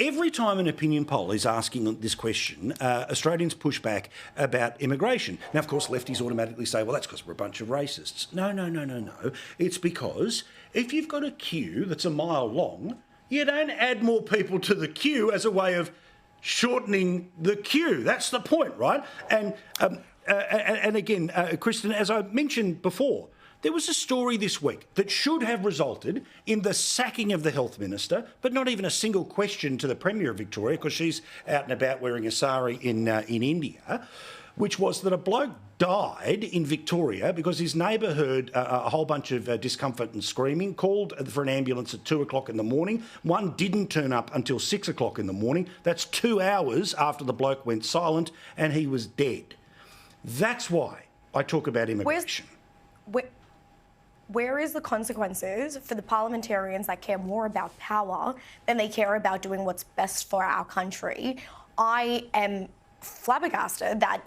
every time an opinion poll is asking this question, Australians push back about immigration. Now, of course, lefties automatically say, well, that's because we're a bunch of racists. No. It's because if you've got a queue that's a mile long, you don't add more people to the queue as a way of shortening the queue. That's the point, right? And again, Kristen, as I mentioned before, there was a story this week that should have resulted in the sacking of the health minister, but not even a single question to the Premier of Victoria, because she's out and about wearing a sari in India, which was that a bloke died in Victoria because his neighbour heard a whole bunch of discomfort and screaming, called for an ambulance at 2 o'clock in the morning. One didn't turn up until 6 o'clock in the morning. That's 2 hours after the bloke went silent and he was dead. That's why I talk about immigration. Where is the consequences for the parliamentarians that care more about power than they care about doing what's best for our country? I am flabbergasted that,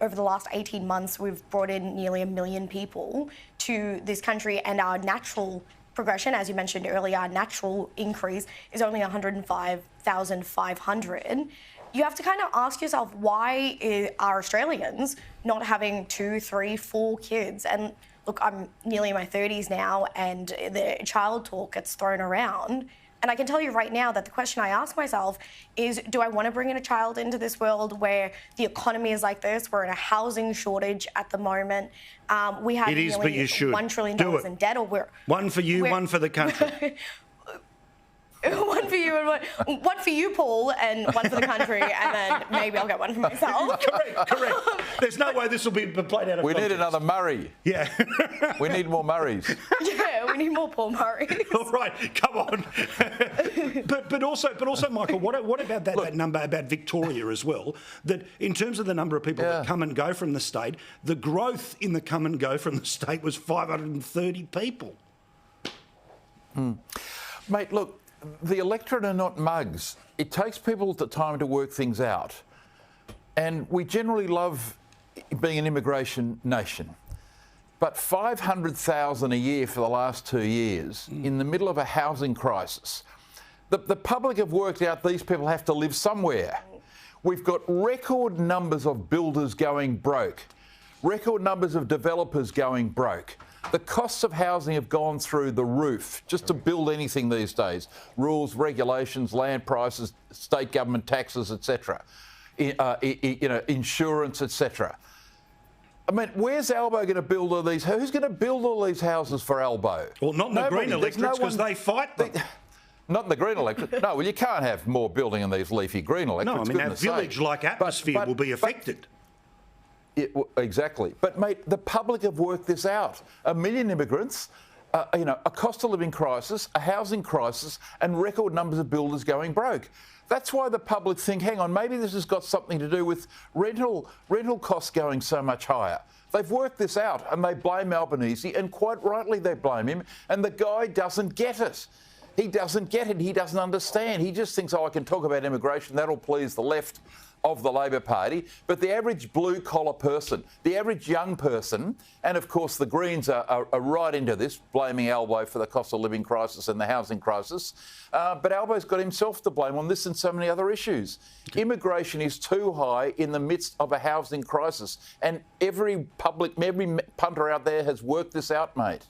over the last 18 months, we've brought in nearly 1 million people to this country, and our natural progression, as you mentioned earlier, our natural increase is only 105,500. You have to kind of ask yourself, why are Australians not having 2, 3, 4 kids? And look, I'm nearly in my 30s now, and the child talk gets thrown around. And I can tell you right now that the question I ask myself is, do I want to bring in a child into this world where the economy is like this? We're in a housing shortage at the moment. We have nearly $1 trillion in debt. One for you, one for the country. One for you and one for you, Paul, and one for the country, and then maybe I'll get one for myself. Correct. There's no way this will be played out of context. We need another Murray. Yeah. We need more Murrays. Yeah, we need more Paul Murrays. All right, come on. but also, Michael, what about that number about Victoria as well? That in terms of the number of people that come and go from the state, the growth in the come and go from the state was 530 people. Mate, look. The electorate are not mugs. It takes people the time to work things out. And we generally love being an immigration nation. But 500,000 a year for the last 2 years in the middle of a housing crisis. The public have worked out these people have to live somewhere. We've got record numbers of builders going broke, record numbers of developers going broke. The costs of housing have gone through the roof just to build anything these days. Rules, regulations, land prices, state government taxes, etc. Insurance, etc. I mean, where's Albo going to build all these? Who's going to build all these houses for Albo? Well, not in the green electorates because they fight them. Not in the green electorate. No, well, you can't have more building in these leafy green electorates. No, I mean, our village-like atmosphere will be affected. Exactly. But, mate, the public have worked this out. 1 million immigrants, a cost of living crisis, a housing crisis, and record numbers of builders going broke. That's why the public think, hang on, maybe this has got something to do with rental costs going so much higher. They've worked this out, and they blame Albanese, and quite rightly they blame him, and the guy doesn't get it. He doesn't get it. He doesn't understand. He just thinks, I can talk about immigration. That'll please the left of the Labor Party, but the average blue-collar person, the average young person, and of course the Greens are right into this, blaming Albo for the cost of living crisis and the housing crisis, but Albo's got himself to blame on this and so many other issues. Immigration is too high in the midst of a housing crisis, and every punter out there has worked this out, mate.